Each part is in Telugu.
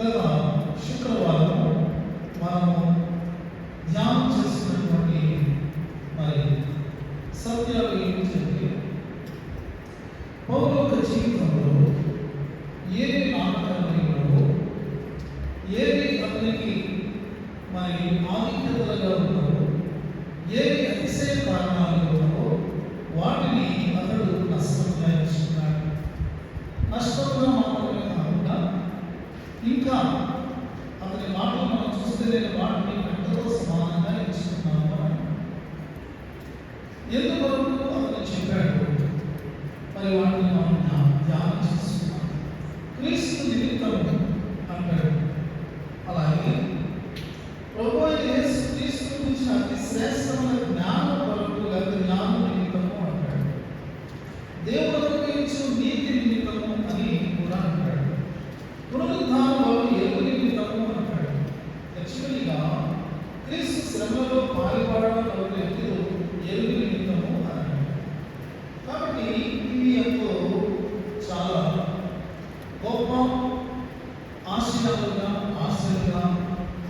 గత శుక్రవారం మనము ధ్యానం చేసినటువంటి మరి సత్యాలు ఏమిటంటే పౌలు యొక్క జీవితంలో ఏవి నాటకాలు ఏవి అతనికి మరి ఆధిక్యతలుగా ఉన్నావో, ఏవి అతిశయ కారణాలు ఉన్నావో వాటిని అతడు నష్టంగా ఇస్తున్నాడు. నష్టంగా మాత్రమే కాకుండా ఇంకా అతని మాటలు మనం చూస్తే నేను వాటిని గంటతో సమానంగా ఇస్తున్నాను అని ఎందువరకు అతను చెప్పాడు. మరి వాటిని మనం ధ్యానం చేస్తున్నాం. క్రీస్తు నిమిత్తం అంటాడు. అలాగే ప్రభు యేసు క్రీస్తు గురించి అతి శ్రేష్టమైన జ్ఞానం కొరకు లేదా జ్ఞానం నిమిత్తము అంటాడు. దేవుడు అనుగ్రహించు నీతి నిమిత్తము అని కూడా అంటాడు. పునరుద్ధానంలో ఎరుగు నిమిత్తము అంటాడు. యాక్చువల్గా క్రీస్తు శ్రమలో పాల్పడడం వ్యక్తులు ఎరుగు నిమిత్తము అన్నాడు. కాబట్టి ఇవి ఎంతో చాలా గొప్ప ఆశలుగా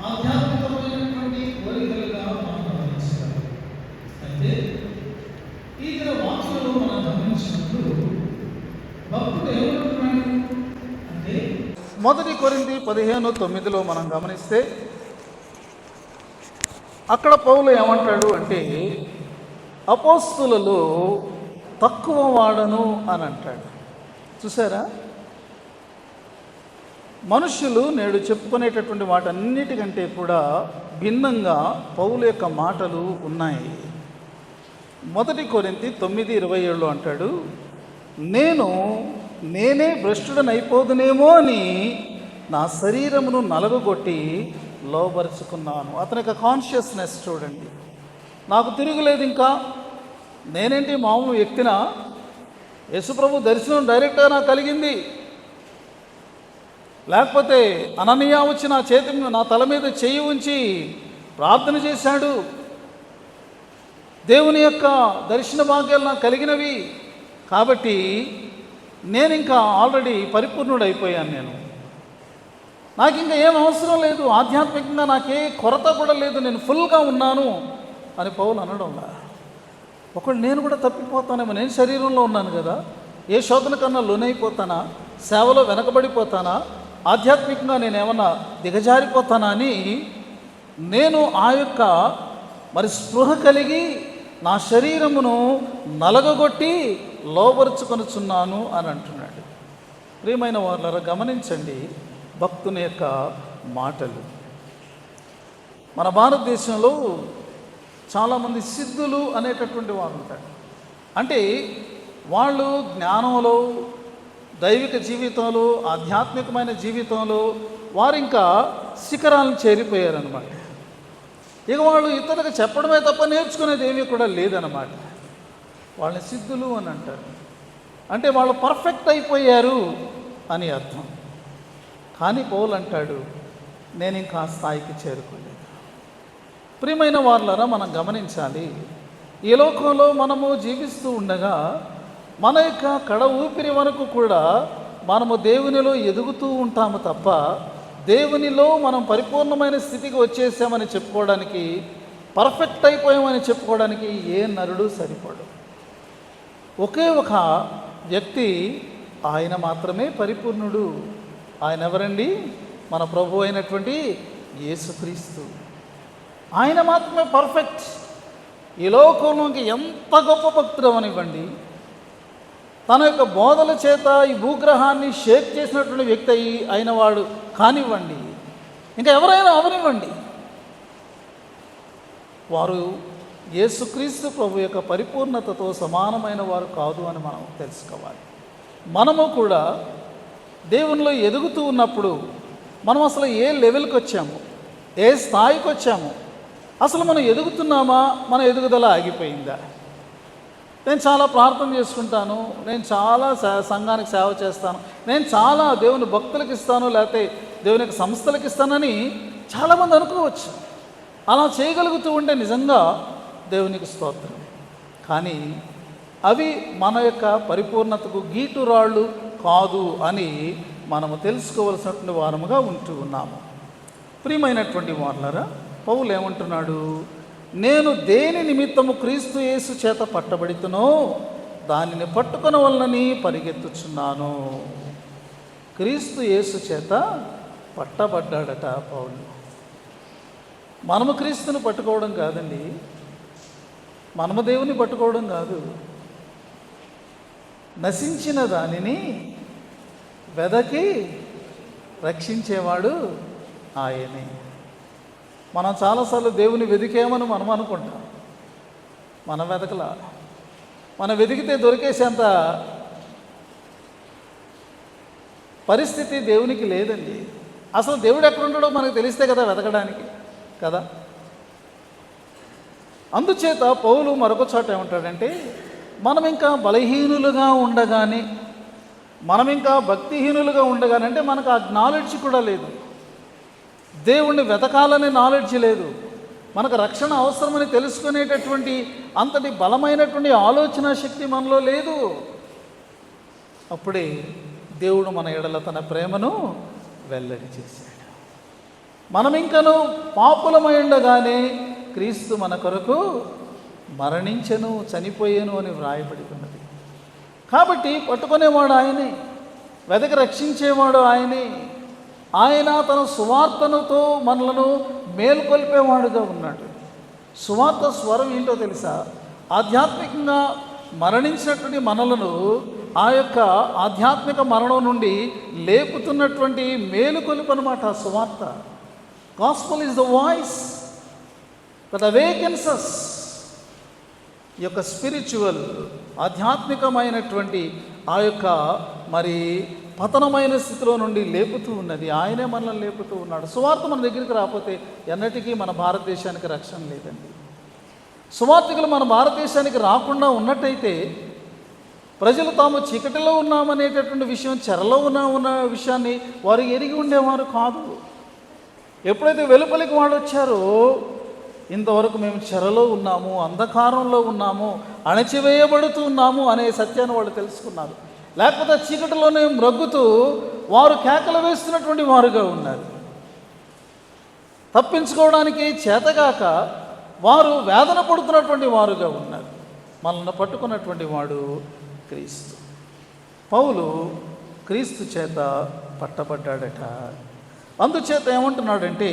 ఆధ్యాత్మికమైనటువంటి కోరికలుగా మనం గమనించాలి. అయితే ఈ దిన వాక్యంలో మనం గమనించినప్పుడు భక్తుడు ఏమంటున్నాడు అంటే 1 కొరింథీ 15:9 మనం గమనిస్తే అక్కడ పౌలు ఏమంటాడు అంటే అపోస్తులలో తక్కువ వాడను అని అంటాడు. చూసారా, మనుషులు నేడు చెప్పుకునేటటువంటి వాటన్నిటికంటే కూడా భిన్నంగా పౌలు యొక్క మాటలు ఉన్నాయి. 1 కొరింథీ 9:27 అంటాడు, నేనే భ్రష్టుడనైపోదునేమో అని నా శరీరమును నలగొట్టి లోబరుచుకున్నాను. అతని యొక్క కాన్షియస్నెస్ చూడండి. నాకు తిరుగులేదు, ఇంకా నేనేంటి మామూలు వ్యక్తినా? యేసుప్రభు దర్శనం డైరెక్ట్గా నాకు కలిగింది, లేకపోతే అననీయ వచ్చి నా తల మీద చెయ్యి ఉంచి ప్రార్థన చేశాడు. దేవుని యొక్క దర్శన భాగ్యాలు నాకు కలిగినవి కాబట్టి నేను ఇంకా ఆల్రెడీ పరిపూర్ణుడైపోయాను. నాకు ఇంకా ఏం అవసరం లేదు, ఆధ్యాత్మికంగా నాకే కొరత కూడా లేదు, నేను ఫుల్గా ఉన్నాను అని పౌలు అనడంలా. ఒకళ్ళు నేను కూడా తప్పిపోతానేమో, నేను శరీరంలో ఉన్నాను కదా, ఏ శోధన కన్నా లోనైపోతానా, సేవలో వెనకబడిపోతానా, ఆధ్యాత్మికంగా నేను ఏమన్నా దిగజారిపోతానా అని నేను ఆ యొక్క మరి స్పృహ కలిగి నా శరీరమును నలగగొట్టి లోబరుచుకొనుచున్నాను అని అంటున్నాడు. ప్రియమైన వాళ్ళ గమనించండి భక్తుని యొక్క మాటలు. మన భారతదేశంలో చాలామంది సిద్ధులు అనేటటువంటి వారు ఉంటారు. అంటే వాళ్ళు జ్ఞానంలో, దైవిక జీవితంలో, ఆధ్యాత్మికమైన జీవితంలో వారు ఇంకా శిఖరాలను చేరిపోయారనమాట. ఇక వాళ్ళు ఇతరులకు చెప్పడమే తప్ప నేర్చుకునేది ఏమీ కూడా లేదనమాట. వాళ్ళని సిద్ధులు అని అంటారు. అంటే వాళ్ళు పర్ఫెక్ట్ అయిపోయారు అని అర్థం. కానీ పౌలు అంటాడు, నేను ఇంకా ఆ స్థాయికి చేరుకోలేదు. ప్రియమైన వాళ్ళరా, మనం గమనించాలి, ఈ లోకంలో మనము జీవిస్తూ ఉండగా మన యొక్క కడ ఊపిరి వరకు కూడా మనము దేవునిలో ఎదుగుతూ ఉంటాము తప్ప దేవునిలో మనం పరిపూర్ణమైన స్థితికి వచ్చేసామని చెప్పుకోవడానికి, పర్ఫెక్ట్ అయిపోయామని చెప్పుకోవడానికి ఏ నరుడు సరిపడు. ఒకే ఒక వ్యక్తి, ఆయన మాత్రమే పరిపూర్ణుడు. ఆయన ఎవరండి? మన ప్రభు అయినటువంటి యేసుక్రీస్తు. ఆయన మాత్రమే పర్ఫెక్ట్. ఈ లోకంలోకి ఎంత గొప్ప భక్తుడు అవనివ్వండి, తన యొక్క బోధల చేత ఈ భూగ్రహాన్ని షేక్ చేసినటువంటి వ్యక్తి అయిన వాడు కానివ్వండి, ఇంకా ఎవరైనా అవనివ్వండి, వారు యేసుక్రీస్తు ప్రభు యొక్క పరిపూర్ణతతో సమానమైన వారు కాదు అని మనం తెలుసుకోవాలి. మనము కూడా దేవునిలో ఎదుగుతూ ఉన్నప్పుడు మనం అసలు ఏ లెవెల్కి వచ్చాము, ఏ స్థాయికి వచ్చాము, అసలు మనం ఎదుగుతున్నామా, మన ఎదుగుదల ఆగిపోయిందా? నేను చాలా ప్రార్థన చేసుకుంటాను, నేను చాలా సంఘానికి సేవ చేస్తాను, నేను చాలా దేవుని భక్తులకు ఇస్తాను, లేకపోతే దేవుని యొక్క సంస్థలకు ఇస్తానని చాలామంది అనుకోవచ్చు. అలా చేయగలుగుతూ ఉంటే నిజంగా దేవునికి స్తోత్రం. కానీ అవి మన యొక్క పరిపూర్ణతకు గీటురాళ్ళు కాదు అని మనము తెలుసుకోవలసినటువంటి వారముగా ఉంటూ ఉన్నాము. ప్రియమైనటువంటి వారలారా, పౌలు ఏమంటున్నాడు? నేను దేని నిమిత్తము క్రీస్తు యేసు చేత పట్టబడితునో దానిని పట్టుకొనవలనని పరిగెత్తుచున్నాను. క్రీస్తు యేసు చేత పట్టబడ్డాడట పౌలు. మనము క్రీస్తుని పట్టుకోవడం కాదండి, మనము దేవుని పట్టుకోవడం కాదు. నశించిన దానిని వెదకి రక్షించేవాడు ఆయనే. మనం చాలాసార్లు దేవుని వెదికేమని మనం అనుకుంటాం. మనం వెతకలా. మనం వెతికితే దొరికేసేంత పరిస్థితి దేవునికి లేదండి. అసలు దేవుడు ఎక్కడుంటాడో మనకు తెలిస్తే కదా వెతకడానికి కదా. అందుచేత పౌలు మరొక చోట ఏమంటాడంటే, మనం ఇంకా బలహీనులుగా ఉండగానే, మనం ఇంకా భక్తిహీనులుగా ఉండగానే, అంటే మనకు ఆ నాలెడ్జ్ కూడా లేదు, దేవుణ్ణి వెతకాలనే నాలెడ్జ్ లేదు, మనకు రక్షణ అవసరమని తెలుసుకునేటటువంటి అంతటి బలమైనటువంటి ఆలోచన శక్తి మనలో లేదు. అప్పుడే దేవుడు మన ఎడల తన ప్రేమను వెల్లడి చేశాడు. మనం ఇంకను పాపులమై ఉండగానే క్రీస్తు మన కొరకు మరణించెను, చనిపోయాను అని వ్రాయబడి ఉన్నది. కాబట్టి పట్టుకునేవాడు ఆయనే, వెదకి రక్షించేవాడు ఆయనే. ఆయన తన సువార్తనుతో మనలను మేల్కొల్పేవాడుగా ఉన్నాడు. సువార్త స్వరం ఏంటో తెలుసా? ఆధ్యాత్మికంగా మరణించినటువంటి మనలను ఆ యొక్క ఆధ్యాత్మిక మరణం నుండి లేపుతున్నటువంటి మేలుకొలుపు అన్నమాట సువార్త. Gospel is the voice that awakens us. ఈ యొక్క స్పిరిచువల్ ఆధ్యాత్మికమైనటువంటి ఆ యొక్క మరి పతనమైన స్థితిలో నుండి లేపుతూ ఉన్నది. ఆయనే మనల్ని లేపుతూ ఉన్నాడు. సువార్త మన దగ్గరికి రాకపోతే ఎన్నటికీ మన భారతదేశానికి రక్షణ లేదండి. సువార్తికులు మన భారతదేశానికి రాకుండా ఉన్నట్టయితే ప్రజలు తాము చీకటిలో ఉన్నామనేటటువంటి విషయం, చెరలో ఉన్న విషయాన్ని వారు ఎరిగి ఉండేవారు కాదు. ఎప్పుడైతే వెలుపలికి వాళ్ళు వచ్చారో, ఇంతవరకు మేము చెరలో ఉన్నాము, అంధకారంలో ఉన్నాము, అణచివేయబడుతూ ఉన్నాము అనే సత్యాన్ని వాళ్ళు తెలుసుకున్నారు. లేకపోతే చీకటిలోనే మ్రగ్గుతూ వారు కేకలు వేస్తున్నటువంటి వారుగా ఉన్నారు. తప్పించుకోవడానికి చేతగాక వారు వేదన పడుతున్నటువంటి వారుగా ఉన్నారు. మనల్ని పట్టుకున్నటువంటి వాడు క్రీస్తు. పౌలు క్రీస్తు చేత పట్టబడ్డాడట. అందుచేత ఏమంటున్నాడంటే,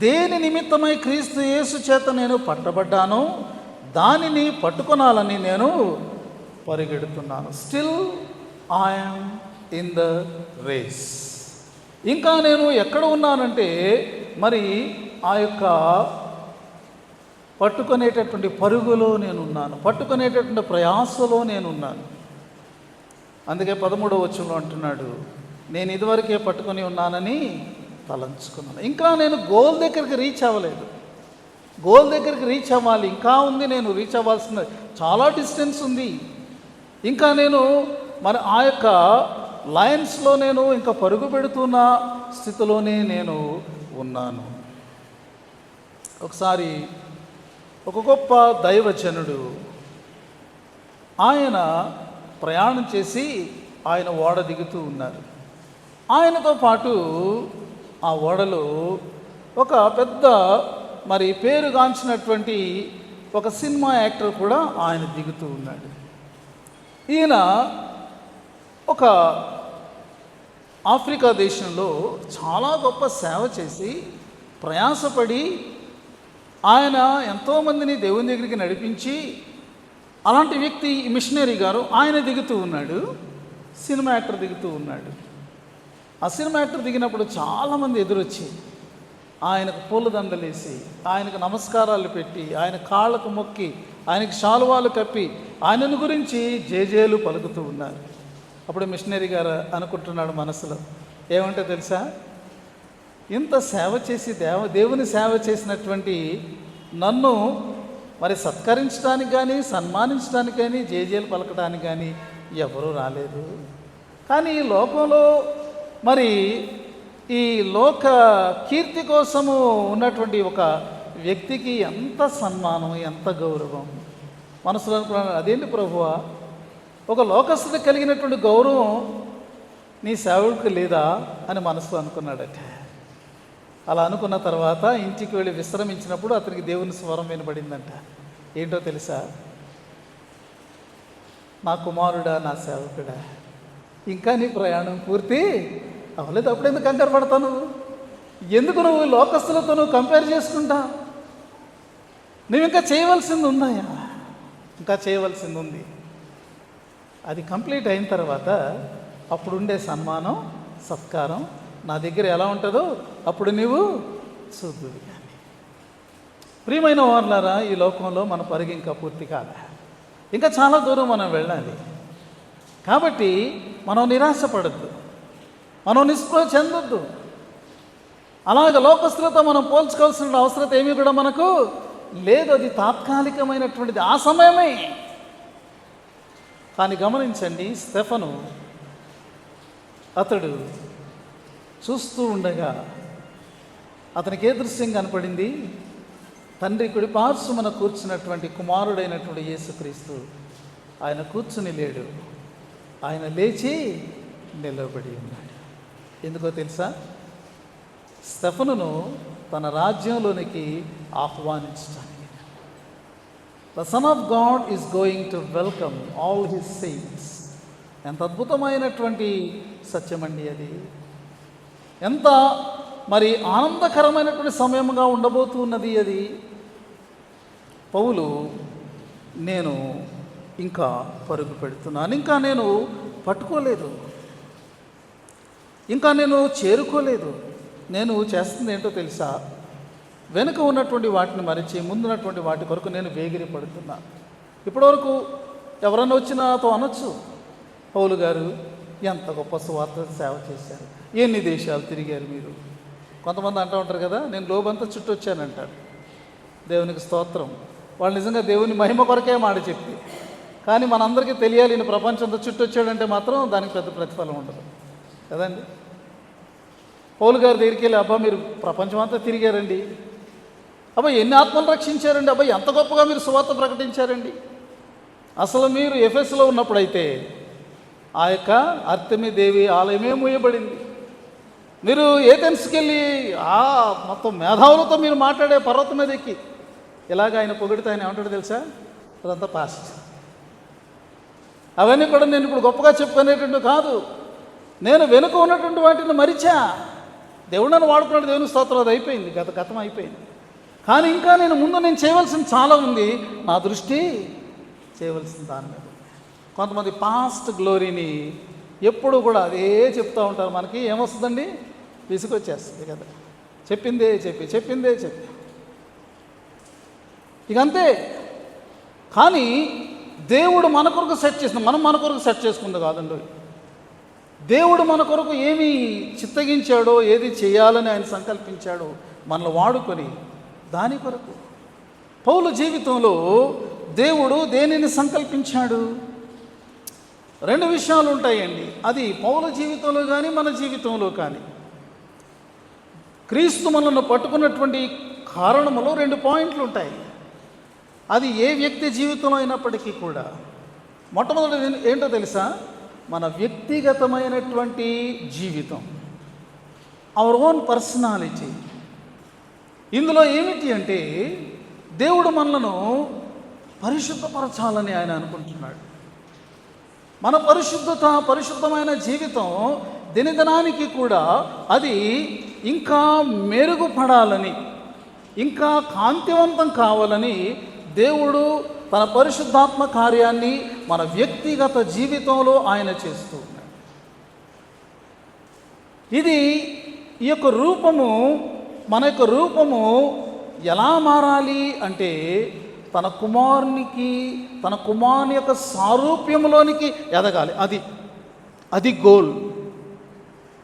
దేని నిమిత్తమై క్రీస్తు యేసు చేత నేను పట్టబడ్డానో దానిని పట్టుకొనాలని నేను పరిగెడుతున్నాను. Still I'm in the race. ఇంకా నేను ఎక్కడ ఉన్నానంటే, మరి ఆ యొక్క పట్టుకునేటటువంటి పరుగులో నేనున్నాను, పట్టుకునేటటువంటి ప్రయాసలో నేనున్నాను. అందుకే 13వ వచనంలో అంటున్నాడు, నేను ఇదివరకే పట్టుకొని ఉన్నానని తలంచుకున్నాను. ఇంకా నేను గోల్ దగ్గరికి రీచ్ అవ్వలేదు. గోల్ దగ్గరికి రీచ్ అవ్వాలి, ఇంకా ఉంది. నేను రీచ్ అవ్వాల్సిన చాలా డిస్టెన్స్ ఉంది. ఇంకా నేను మరి ఆ యొక్క లైన్స్లో నేను ఇంకా పరుగు పెడుతున్న స్థితిలోనే నేను ఉన్నాను. ఒకసారి ఒక గొప్ప దైవజనుడు ఆయన ప్రయాణం చేసి ఆయన ఓడ దిగుతూ ఉన్నారు. ఆయనతో పాటు ఆ ఓడలో ఒక పెద్ద మరి పేరుగాంచినటువంటి ఒక సినిమా యాక్టర్ కూడా ఆయన దిగుతూ ఉన్నాడు. ఈయన ఒక ఆఫ్రికా దేశంలో చాలా గొప్ప సేవ చేసి ప్రయాసపడి ఆయన ఎంతోమందిని దేవుని దగ్గరికి నడిపించి, అలాంటి వ్యక్తి మిషనరీ గారు ఆయన దిగుతూ ఉన్నాడు. సినిమా యాక్టర్ దిగుతూ ఉన్నాడు. ఆ సినిమా యాక్టర్ దిగినప్పుడు చాలామంది ఎదురొచ్చి ఆయనకు పూలదండలేసి, ఆయనకు నమస్కారాలు పెట్టి, ఆయన కాళ్ళకు మొక్కి, ఆయనకు శాలువాలు కప్పి ఆయనను గురించి జేజేలు పలుకుతూ ఉన్నారు. అప్పుడు మిషనరీ గారు అనుకుంటున్నాడు మనసులో, ఏమంటే తెలుసా, ఇంత సేవ చేసి దేవుని సేవ చేసినటువంటి నన్ను మరి సత్కరించడానికి కానీ సన్మానించడానికి కానీ జేజేలు పలకడానికి కానీ ఎవరూ రాలేదు. కానీ ఈ లోకంలో మరి ఈ లోక కీర్తి కోసము ఉన్నటువంటి ఒక వ్యక్తికి ఎంత సన్మానం, ఎంత గౌరవం. మనసులో అనుకున్నాను, అదేంటి ప్రభువా, ఒక లోకస్తుడికి కలిగినటువంటి గౌరవం నీ సేవకుడికి లేదా అని మనసులో అనుకున్నాడట. అలా అనుకున్న తర్వాత ఇంటికి వెళ్ళి విశ్రమించినప్పుడు అతనికి దేవుని స్వరం వినబడిందంట. ఏంటో తెలుసా? నా కుమారుడా, నా సేవకుడా, ఇంకా నీ ప్రయాణం పూర్తి అవ్వలేదు, అప్పుడు ఎందుకు కంగారు పడతాను? ఎందుకు నువ్వు లోకస్తులతో నువ్వు కంపేర్ చేసుకుంటా? నువ్వు ఇంకా చేయవలసింది ఉందయ్యా, ఇంకా చేయవలసింది ఉంది. అది కంప్లీట్ అయిన తర్వాత అప్పుడుండే సన్మానం, సత్కారం నా దగ్గర ఎలా ఉంటుందో అప్పుడు నీవు చూద్దువు. కానీ ప్రియమైన వారులారా, ఈ లోకంలో మన పరుగు ఇంకా పూర్తి కాలే, ఇంకా చాలా దూరం మనం వెళ్ళాలి. కాబట్టి మనం నిరాశపడద్దు, మనం నిస్పృహ చెందొద్దు. అలాగే లోకస్తులతో మనం పోల్చుకోవాల్సిన అవసరం ఏమీ కూడా మనకు లేదు. అది తాత్కాలికమైనటువంటిది, ఆ సమయమే. కానీ గమనించండి, స్టెఫను అతడు చూస్తూ ఉండగా అతనికి ఏ దృశ్యం కనపడింది? తండ్రి కుడి పార్శ్వమున కూర్చున్నటువంటి కుమారుడైనటువంటి యేసుక్రీస్తు ఆయన కూర్చుని లేడు, ఆయన లేచి నిలబడి ఉన్నాడు. ఎందుకో తెలుసా? స్టెఫనును తన రాజ్యంలోనికి ఆహ్వానించడానికి. The son of God is going to welcome all his saints. ఎంత అద్భుతమైనటువంటి సత్యమండి అది! ఎంత మరి ఆనందకరమైనటువంటి సమయంగా ఉండబోతున్నది అది. పౌలు, నేను ఇంకా పరుగు పెడుతున్నాను, ఇంకా నేను పట్టుకోలేదు, ఇంకా నేను చేరుకోలేదు. నేను చేస్తుంది ఏంటో తెలుసా? వెనుక ఉన్నటువంటి వాటిని మరిచి ముందున్నటువంటి వాటి కొరకు నేను వేగిరి పడుతున్నా. ఇప్పటివరకు ఎవరన్నా వచ్చి నాతో అనొచ్చు, పౌలు గారు ఎంత గొప్ప సువార్త సేవ చేశారు, ఎన్ని దేశాలు తిరిగారు మీరు. కొంతమంది అంటూ ఉంటారు కదా, నేను లోబంతా చుట్టూ వచ్చానంటాడు. దేవునికి స్తోత్రం. వాళ్ళు నిజంగా దేవుని మహిమ కొరకే మాట చెప్పి, కానీ మనందరికీ తెలియాలి, ఈయన ప్రపంచంతో చుట్టూ వచ్చాడంటే మాత్రం దానికి పెద్ద ప్రతిఫలం ఉండదు కదండి. పౌలు గారి దగ్గరికి వెళ్ళి, అబ్బా మీరు ప్రపంచం అంతా తిరిగారండి, అబ్బా ఎన్ని ఆత్మలు రక్షించారండి, అబ్బా ఎంత గొప్పగా మీరు సువార్త ప్రకటించారండి. అసలు మీరు ఎఫెస్లో ఉన్నప్పుడైతే ఆ యొక్క అర్తెమి దేవి ఆలయమే మూయబడింది. మీరు ఏథెన్స్కి వెళ్ళి మొత్తం మేధావులతో మీరు మాట్లాడే పర్వతం మీద ఎక్కి ఇలాగ ఆయన పొగిడితే ఆయన ఏమంటాడు తెలుసా? అదంతా పాస్ట్. అవన్నీ కూడా నేను ఇప్పుడు గొప్పగా చెప్పుకునేటువంటి కాదు, నేను వెనుక ఉన్నటువంటి వాటిని మరిచా. దేవుడు నన్ను వాడుకున్నాడు, దేవుని స్తోత్రం, అది అయిపోయింది, గతం అయిపోయింది. కానీ ఇంకా నేను చేయవలసింది చాలా ఉంది. నా దృష్టి చేయవలసిన దాని మీద. కొంతమంది పాస్ట్ గ్లోరీని ఎప్పుడు కూడా అదే చెప్తూ ఉంటారు. మనకి ఏమొస్తుందండి? విసుగొచ్చేస్తుంది కదా, చెప్పిందే చెప్పి ఇక అంతే. కానీ దేవుడు మన కొరకు సెట్ చేసింది, మనం మన కొరకు సెట్ చేసుకుంది కాదండి. దేవుడు మన కొరకు ఏమి చిత్తగించాడో, ఏది చేయాలని ఆయన సంకల్పించాడో మనల్ని వాడుకొని దాని కొరకు. పౌలు జీవితంలో దేవుడు దేనిని సంకల్పించాడు? రెండు విషయాలు ఉంటాయండి. అది పౌలు జీవితంలో కానీ మన జీవితంలో కానీ క్రీస్తు మనల్ని పట్టుకున్నటువంటి కారణములో రెండు పాయింట్లు ఉంటాయి. అది ఏ వ్యక్తి జీవితంలో అయినప్పటికీ కూడా మొట్టమొదటి ఏంటో తెలుసా? మన వ్యక్తిగతమైనటువంటి జీవితం, అవర్ ఓన్ పర్సనాలిటీ. ఇందులో ఏమిటి అంటే దేవుడు మనలను పరిశుద్ధపరచాలని ఆయన అనుకుంటున్నాడు. మన పరిశుద్ధమైన జీవితం దినదినానికి కూడా అది ఇంకా మెరుగుపడాలని, ఇంకా కాంతివంతం కావాలని దేవుడు తన పరిశుద్ధాత్మ కార్యాన్ని మన వ్యక్తిగత జీవితంలో ఆయన చేస్తూ ఉన్నాడు. ఇది ఈ యొక్క రూపము, మన యొక్క రూపము ఎలా మారాలి అంటే తన కుమారుని యొక్క సారూప్యంలోనికి ఎదగాలి. అది గోల్.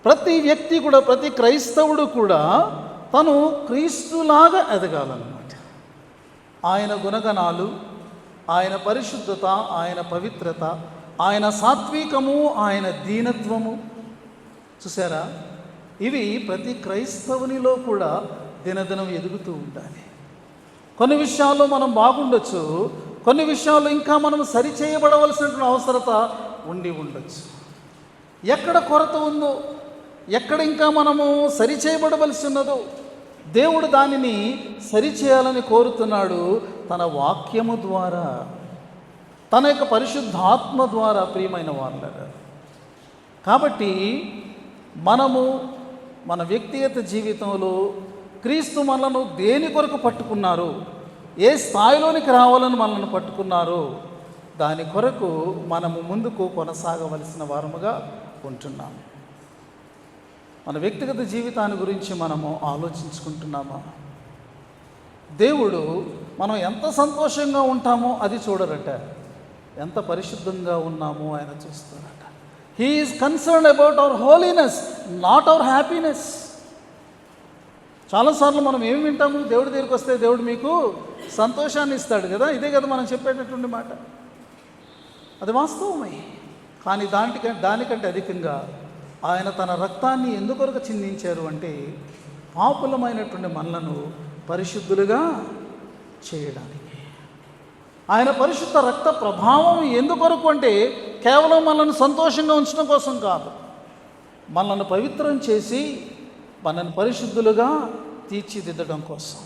ప్రతి వ్యక్తి కూడా, ప్రతి క్రైస్తవుడు కూడా తను క్రీస్తులాగా ఎదగాలన్నమాట. ఆయన గుణగణాలు, ఆయన పరిశుద్ధత, ఆయన పవిత్రత, ఆయన సాత్వికము, ఆయన దీనత్వము, చూసారా, ఇవి ప్రతి క్రైస్తవునిలో కూడా దినదినం ఎదుగుతూ ఉండాలి. కొన్ని విషయాల్లో మనం బాగుండొచ్చు, కొన్ని విషయాల్లో ఇంకా మనం సరిచేయబడవలసినటువంటి అవసరత ఉండి ఉండొచ్చు. ఎక్కడ కొరత ఉందో, ఎక్కడ ఇంకా మనము సరిచేయబడవలసి ఉన్నదో దేవుడు దానిని సరిచేయాలని కోరుతున్నాడు తన వాక్యము ద్వారా, తన యొక్క పరిశుద్ధాత్మ ద్వారా. ప్రియమైన వాళ్ళారా, కాబట్టి మనము మన వ్యక్తిగత జీవితంలో క్రీస్తు మనలను దేని కొరకు పట్టుకున్నారు, ఏ స్థాయిలోనికి రావాలని మనల్ని పట్టుకున్నారో దాని కొరకు మనము ముందుకు కొనసాగవలసిన వారముగా ఉంటున్నాము. మన వ్యక్తిగత జీవితాన్ని గురించి మనము ఆలోచించుకుంటున్నామా? దేవుడు మనం ఎంత సంతోషంగా ఉంటామో అది చూడరట, ఎంత పరిశుద్ధంగా ఉన్నామో ఆయన చూస్తారట. He is concerned about our holiness, not our happiness. చాలాసార్లు మనం ఏమి వింటాము? దేవుడి దగ్గరికి వస్తే దేవుడు మీకు సంతోషాన్ని ఇస్తాడు కదా, ఇదే కదా మనం చెప్పేటటువంటి మాట. అది వాస్తవమే. కానీ దానికంటే అధికంగా ఆయన తన రక్తాన్ని ఎందుకొరకు చిందించారు అంటే పాపులమైనటువంటి మనలను పరిశుద్ధులుగా చేయడానికి. ఆయన పరిశుద్ధ రక్త ప్రభావం ఎందుకొరకు అంటే కేవలం మనల్ని సంతోషంగా ఉంచడం కోసం కాదు, మనల్ని పవిత్రం చేసి మనల్ని పరిశుద్ధులుగా తీర్చిదిద్దడం కోసం.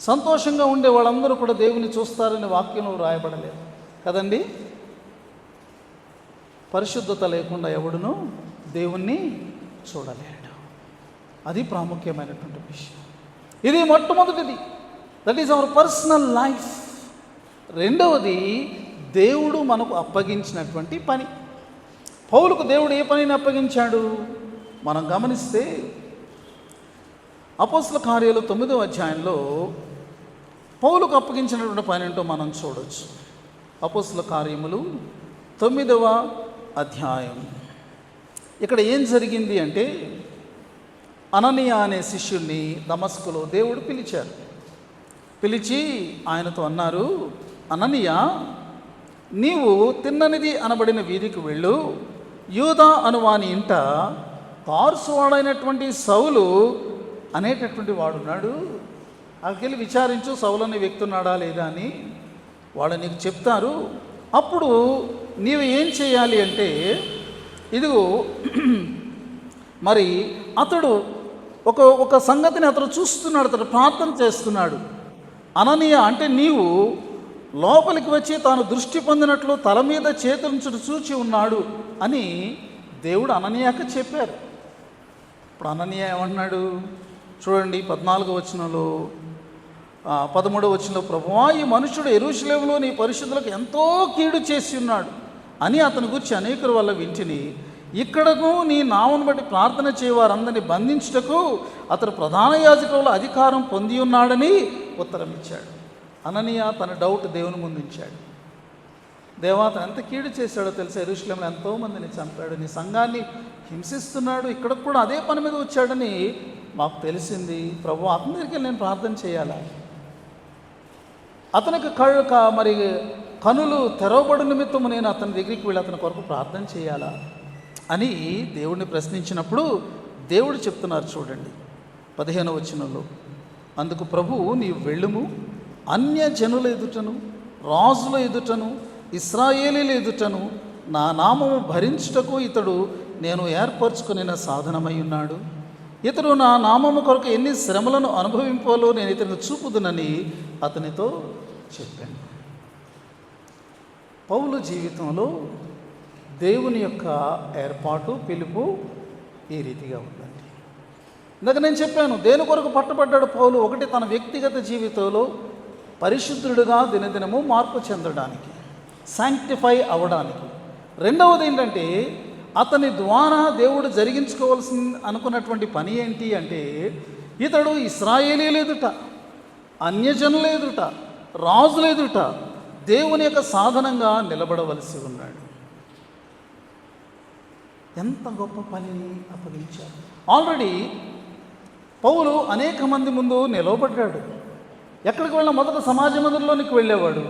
సంతోషంగా ఉండే వాళ్ళందరూ కూడా దేవుని చూస్తారని వాక్యంలో రాయబడలేదు కదండి. పరిశుద్ధత లేకుండా ఎవడును దేవుణ్ణి చూడలేడు. అది ప్రాముఖ్యమైనటువంటి విషయం. ఇది మొట్టమొదటిది, that is our personal life. రెండవది, దేవుడు మనకు అప్పగించినటువంటి పని. పౌలుకు దేవుడు ఏ పనిని అప్పగించాడు మనం గమనిస్తే అపోస్తల కార్యాలు 9వ అధ్యాయంలో పౌలుకు అప్పగించినటువంటి పని ఏంటో మనం చూడవచ్చు. అపోస్తల కార్యములు 9వ అధ్యాయం. ఇక్కడ ఏం జరిగింది అంటే అననీయ అనే శిష్యుణ్ణి దమస్కులో దేవుడు పిలిచారు. పిలిచి ఆయనతో అన్నారు, అననీయ, నీవు తిన్ననిది అనబడిన వీధికి వెళ్ళు, యూదా అనువాని ఇంట తార్సువాడైనటువంటి సౌలు అనేటటువంటి వాడున్నాడు, అక్కడికి వెళ్ళి విచారించు సౌలు అనే వ్యక్తి ఉన్నాడా లేదా అని. వాళ్ళు నీకు చెప్తారు. అప్పుడు నీవు ఏం చేయాలి అంటే, ఇదిగో మరి అతడు ఒక సంగతిని అతడు చూస్తున్నాడు, అతడు ప్రార్థన చేస్తున్నాడు. అననీయ అంటే నీవు లోపలికి వచ్చి తాను దృష్టి పొందినట్లు తల మీద చేతులుంచుడు చూచి ఉన్నాడు అని దేవుడు అననీయాకు చెప్పారు. ఇప్పుడు అననీయ ఏమన్నాడు చూడండి, 14వ వచనంలో 13వ వచనంలో, ప్రభువా, ఈ మనుషుడు యెరూషలేములో నీ పరిశుద్ధులకు ఎంతో కీడు చేసి ఉన్నాడు అని అతని గురించి అనేకుల వల్ల వింటిని. ఇక్కడను నీ నామను బట్టి ప్రార్థన చేయవారందరినీ బంధించుటకు అతడు ప్రధాన యాజకుల అధికారం పొంది ఉన్నాడని ఉత్తరం ఇచ్చాడు. అననీయ తన డౌట్ దేవుని ముందు ఉంచాడు. దేవా, అతను ఎంత కీడు చేశాడో తెలుసా, యెరూషలేములో ఎంతోమందిని చంపాడు, నీ సంఘాన్ని హింసిస్తున్నాడు, ఇక్కడ కూడా అదే పని మీద వచ్చాడని మాకు తెలిసింది. ప్రభు, అతని దగ్గరికి నేను ప్రార్థన చేయాలా? అతనికి మరి కనులు తెరవబడు నిమిత్తము నేను అతని దగ్గరికి వెళ్ళి అతని కొరకు ప్రార్థన చేయాలా అని దేవుడిని ప్రశ్నించినప్పుడు దేవుడు చెప్తున్నారు చూడండి 15వ వచనంలో, అందుకు ప్రభువు, నీవు వెళ్ళుము, అన్య జనుల ఎదుటను రాజుల ఎదుటను ఇశ్రాయేలీల ఎదుటను నా నామము భరించుటకు ఇతడు నేను ఏర్పరచుకున్న సాధనమై ఉన్నాడు. ఇతడు నా నామము కొరకు ఎన్ని శ్రమలను అనుభవింపాలో నేను ఇతనికి చూపుదునని అతనితో చెప్పాను. పౌలు జీవితంలో దేవుని యొక్క ఏర్పాటు, పిలుపు ఈ రీతిగా ఉందండి. ఇందాక నేను చెప్పాను దేని కొరకు పట్టుబడ్డాడు పౌలు. ఒకటి, తన వ్యక్తిగత జీవితంలో పరిశుద్ధుడుగా దినదినము మార్పు చెందడానికి, శాంక్టిఫై అవ్వడానికి. రెండవది ఏంటంటే, అతని ద్వారా దేవుడు జరిగించుకోవాల్సి అనుకున్నటువంటి పని ఏంటి అంటే, ఇతడు ఇశ్రాయేలీల ఎదుట, అన్యజనుల ఎదుట, రాజుల ఎదుట దేవుని యొక్క సాధనంగా నిలబడవలసి ఉన్నాడు. ఎంత గొప్ప పనిని అప్పగించారు. ఆల్రెడీ పౌలు అనేక మంది ముందు నిలవబడ్డాడు. ఎక్కడికి వెళ్ళినా మొదట సమాజ మందిరంలోనికి వెళ్ళేవాడు.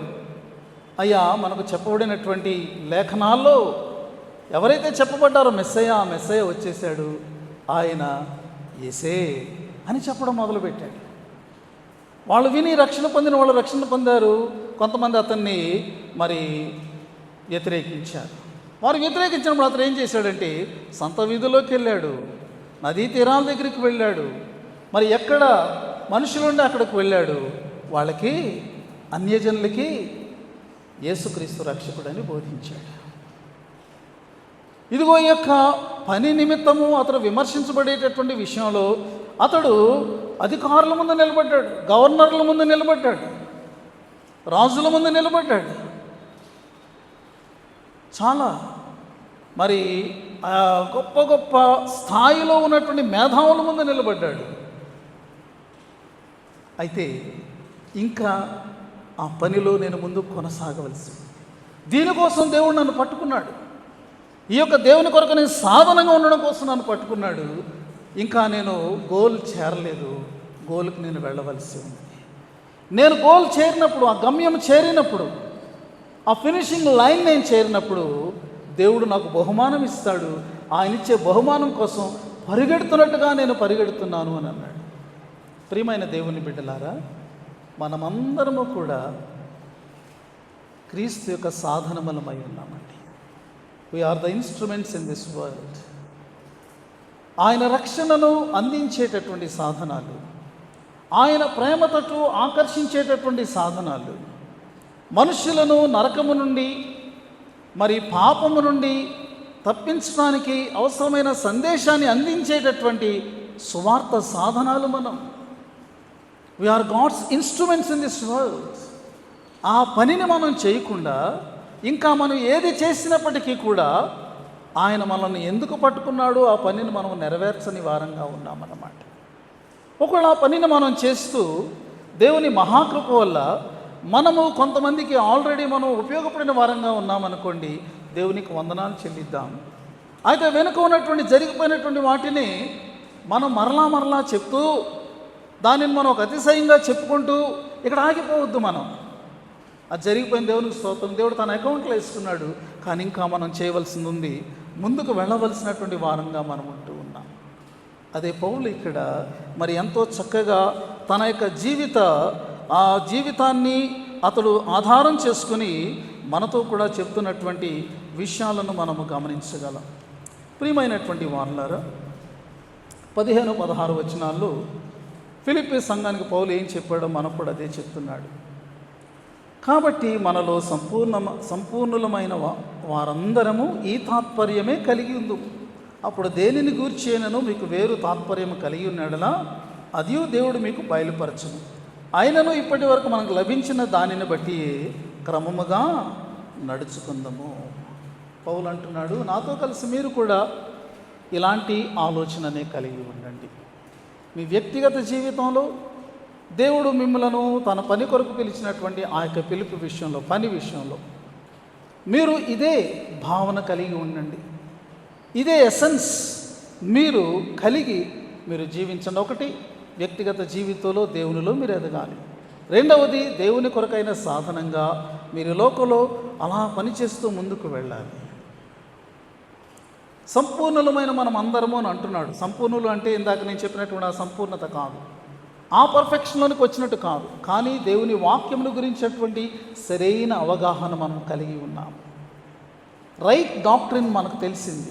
అయ్యా, మనకు చెప్పబడినటువంటి లేఖనాల్లో ఎవరైతే చెప్పబడ్డారో మెస్సయ్య వచ్చేసాడు, ఆయన యేసే అని చెప్పడం మొదలుపెట్టాడు. వాళ్ళు విని రక్షణ పొందిన వాళ్ళు రక్షణ పొందారు, కొంతమంది అతన్ని మరి వ్యతిరేకించారు. వారు వ్యతిరేకించినప్పుడు అతను ఏం చేశాడంటే సంత వీధిలోకి వెళ్ళాడు, నదీ తీరాల దగ్గరికి వెళ్ళాడు, మరి ఎక్కడ మనుషులుండి అక్కడికి వెళ్ళాడు. వాళ్ళకి, అన్యజనులకి యేసుక్రీస్తు రక్షకుడని బోధించాడు. ఇదిగో ఈ యొక్క పని నిమిత్తము అతడు విమర్శించబడేటటువంటి విషయంలో అతడు అధికారుల ముందు నిలబడ్డాడు, గవర్నర్ల ముందు నిలబడ్డాడు, రాజుల ముందు నిలబడ్డాడు, చాలా మరి గొప్ప గొప్ప స్థాయిలో ఉన్నటువంటి మేధావుల ముందు నిలబడ్డాడు. అయితే ఇంకా ఆ పనిలో నేను ముందు కొనసాగవలసి, దీనికోసం దేవుడు నన్ను పట్టుకున్నాడు. ఈ యొక్క దేవుని కొరకు నేను సాధనంగా ఉండడం కోసం నన్ను పట్టుకున్నాడు. ఇంకా నేను గోల్ చేరలేదు, గోల్కి నేను వెళ్ళవలసి ఉంది. నేను గోల్ చేరినప్పుడు, ఆ గమ్యం చేరినప్పుడు, ఆ ఫినిషింగ్ లైన్ నేను చేరినప్పుడు దేవుడు నాకు బహుమానం ఇస్తాడు. ఆయన ఇచ్చే బహుమానం కోసం పరిగెడుతున్నట్టుగా నేను పరిగెడుతున్నాను అని అన్నాడు. ప్రియమైన దేవుని బిడ్డలారా, మనమందరము కూడా క్రీస్తు యొక్క సాధనములమై ఉన్నామండి. We are the instruments in this world. ఆయన రక్షణను అందించేటటువంటి సాధనాలు, ఆయన ప్రేమ తట్టు ఆకర్షించేటటువంటి సాధనాలు, మనుషులను నరకము నుండి మరి పాపము నుండి తప్పించడానికి అవసరమైన సందేశాన్ని అందించేటటువంటి సువార్త సాధనాలు మనం. We are God's instruments in this world. ఆ పనిని మనం చేయకుండా ఇంకా మనం ఏది చేసినప్పటికీ కూడా ఆయన మనల్ని ఎందుకు పట్టుకున్నాడో ఆ పనిని మనం నెరవేర్చని వారంగా ఉన్నామన్నమాట. ఒకవేళ ఆ పనిని మనం చేస్తూ దేవుని మహాకృప వల్ల మనము కొంతమందికి ఆల్రెడీ మనం ఉపయోగపడిన వారంగా ఉన్నామనుకోండి, దేవునికి వందనాలు చెల్లిద్దాం. అయితే వెనుక ఉన్నటువంటి జరిగిపోయినటువంటి వాటిని మనం మరలా చెప్తూ దానిని మనం ఒక అతిశయంగా చెప్పుకుంటూ ఇక్కడ ఆగిపోవద్దు. మనం అది జరిగిపోయిన దేవునికి స్తోత్రం, దేవుడు తన అకౌంట్లో వేసుకున్నాడు. కానీ ఇంకా మనం చేయవలసింది ఉంది, ముందుకు వెళ్ళవలసినటువంటి వారంగా మనం ఉంటూ ఉన్నాం. అదే పౌలు ఇక్కడ మరి ఎంతో చక్కగా తన యొక్క ఆ జీవితాన్ని అతడు ఆధారం చేసుకుని మనతో కూడా చెప్తున్నటువంటి విషయాలను మనము గమనించగలం. ప్రియమైనటువంటి వారులారా, 15-16 వచనాల్లో ఫిలిప్పీ సంఘానికి పౌలు ఏం చెప్పాడో మనకు కూడా అదే చెప్తున్నాడు. కాబట్టి మనలో సంపూర్ణులమైన వారందరము ఈ తాత్పర్యమే కలిగి ఉందు. అప్పుడు దేనిని గూర్చేనను మీకు వేరు తాత్పర్యం కలిగి ఉన్నాడలా అదియు దేవుడు మీకు బయలుపరచును. ఆయనను ఇప్పటి వరకు మనకు లభించిన దానిని బట్టి క్రమముగా నడుచుకుందాము. పౌలు అంటున్నాడు, నాతో కలిసి మీరు కూడా ఇలాంటి ఆలోచననే కలిగి ఉండండి. మీ వ్యక్తిగత జీవితంలో దేవుడు మిమ్మలను తన పని కొరకు పిలిచినటువంటి ఆ యొక్క పిలుపు విషయంలో, పని విషయంలో మీరు ఇదే భావన కలిగి ఉండండి. ఇదే ఎసెన్స్ మీరు కలిగి మీరు జీవించండి. ఒకటి, వ్యక్తిగత జీవితంలో దేవునిలో మీరు ఎదగాలి. రెండవది, దేవుని కొరకైన సాధనంగా మీరు లోకంలో అలా పనిచేస్తూ ముందుకు వెళ్ళాలి. సంపూర్ణులమైన మనం అందరము అని అంటున్నాడు. సంపూర్ణులు అంటే ఇందాక నేను చెప్పినటువంటి ఆ సంపూర్ణత కాదు, ఆ పర్ఫెక్షన్లోనికి వచ్చినట్టు కాదు, కానీ దేవుని వాక్యమును గురించినటువంటి సరైన అవగాహన మనం కలిగి ఉన్నాము. రైట్ డాక్ట్రిన్ మనకు తెలిసింది.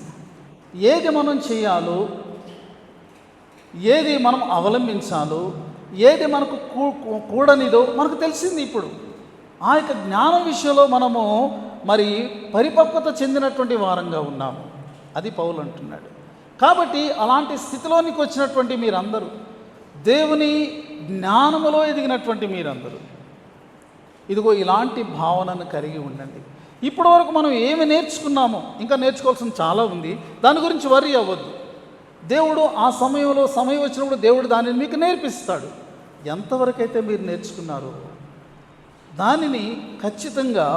ఏది మనం చేయాలో, ఏది మనం అవలంబించాలో, ఏది మనకు కూడనిదో మనకు తెలిసింది. ఇప్పుడు ఆ యొక్క జ్ఞానం విషయంలో మనము మరి పరిపక్వత చెందినటువంటి వారంగా ఉన్నాము. అది పౌలు అంటున్నాడు. కాబట్టి అలాంటి స్థితిలోనికి వచ్చినటువంటి మీరందరూ, దేవుని జ్ఞానములో ఎదిగినటువంటి మీరందరూ ఇదిగో ఇలాంటి భావనను కలిగి ఉండండి. ఇప్పటి వరకు మనం ఏమి నేర్చుకున్నామో, ఇంకా నేర్చుకోవాల్సింది చాలా ఉంది. దాని గురించి వర్రీ అవ్వద్దు. దేవుడు ఆ సమయం వచ్చినప్పుడు దేవుడు దానిని మీకు నేర్పిస్తాడు. ఎంతవరకైతే మీరు నేర్చుకున్నారో దానిని ఖచ్చితంగా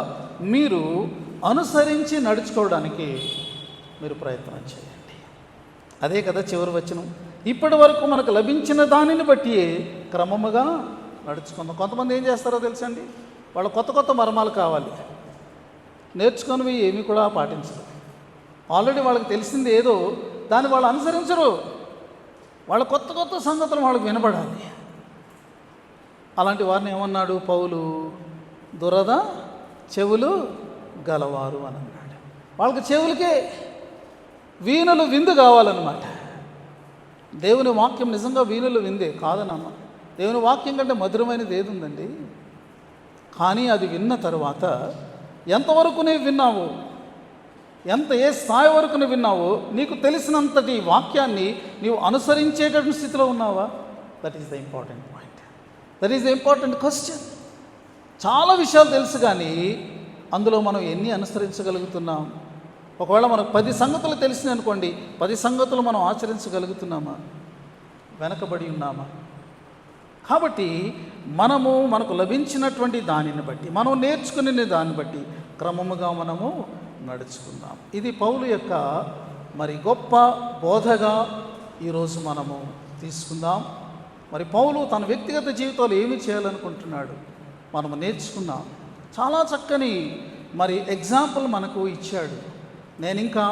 మీరు అనుసరించి నడుచుకోవడానికి మీరు ప్రయత్నం చేయండి. అదే కదా చివరి వచనం, ఇప్పటి వరకు మనకు లభించిన దానిని బట్టి క్రమముగా నడుచుకుందాం. కొంతమంది ఏం చేస్తారో తెలుసండి, వాళ్ళు కొత్త మర్మాలు కావాలి, నేర్చుకున్నవి ఏమీ కూడా పాటించరు. ఆల్రెడీ వాళ్ళకి తెలిసింది ఏదో దాన్ని వాళ్ళు అనుసరించరు. వాళ్ళ కొత్త సంగతులు వాళ్ళకి వినబడాలి. అలాంటి వారిని ఏమన్నాడు పౌలు? దురద చెవులు గలవారు అని అన్నాడు. వాళ్ళకి చెవులకే వీణులు విందు కావాలన్నమాట. దేవుని వాక్యం నిజంగా వీణులు విందే కాదనమ్మా. దేవుని వాక్యం కంటే మధురమైనది ఏది ఉందండి? కానీ అది విన్న తర్వాత ఎంతవరకు నీవు విన్నావు, ఏ స్థాయి వరకు నువ్వు విన్నావో, నీకు తెలిసినంతటి వాక్యాన్ని నీవు అనుసరించేటటువంటి స్థితిలో ఉన్నావా? That is the important point. That is the important question. చాలా విషయాలు తెలుసు కానీ అందులో మనం ఎన్ని అనుసరించగలుగుతున్నాం? ఒకవేళ మనకు 10 సంగతులు తెలిసినాయి అనుకోండి, 10 సంగతులు మనం ఆచరించగలుగుతున్నామా? వెనకబడి ఉన్నామా? కాబట్టి మనకు లభించినటువంటి దానిని బట్టి, మనం నేర్చుకునే దాన్ని బట్టి క్రమముగా మనము నడుచుకుందాం. ఇది పౌలు యొక్క గొప్ప బోధగా ఈరోజు మనము తీసుకుందాం. పౌలు తన వ్యక్తిగత జీవితంలో ఏమి చేయాలనుకుంటున్నాడు మనము నేర్చుకుందాం. చాలా చక్కని ఎగ్జాంపుల్ మనకు ఇచ్చాడు. నేను ఇంకా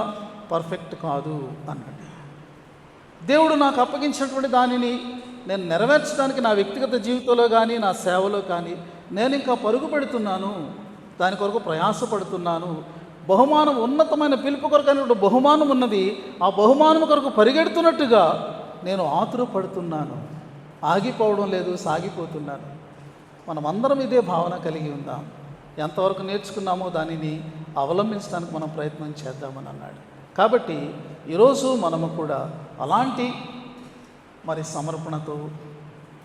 పర్ఫెక్ట్ కాదు అన్నాడు. దేవుడు నాకు అప్పగించినటువంటి దానిని నేను నెరవేర్చడానికి నా వ్యక్తిగత జీవితంలో కానీ నా సేవలో కానీ నేను ఇంకా పరుగు పెడుతున్నాను, దాని కొరకు ప్రయాసపడుతున్నాను. బహుమానం, ఉన్నతమైన పిలుపు కొరకు అనేటువంటి బహుమానం ఉన్నది. ఆ బహుమానం కొరకు పరిగెడుతున్నట్టుగా నేను ఆతురపడుతున్నాను, ఆగిపోవడం లేదు, సాగిపోతున్నాను. మనమందరం ఇదే భావన కలిగి ఉందాం. ఎంతవరకు నేర్చుకున్నామో దానిని అవలంబించడానికి మనం ప్రయత్నం చేద్దామని అన్నాడు. కాబట్టి ఈరోజు మనము కూడా అలాంటి సమర్పణతో,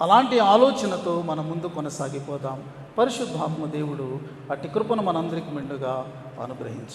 అలాంటి ఆలోచనతో మనం ముందు కొనసాగిపోదాం. పరిశుద్ధాత్మ దేవుడు అట్టి కృపను మనందరికీ మెండుగా అనుగ్రహించు.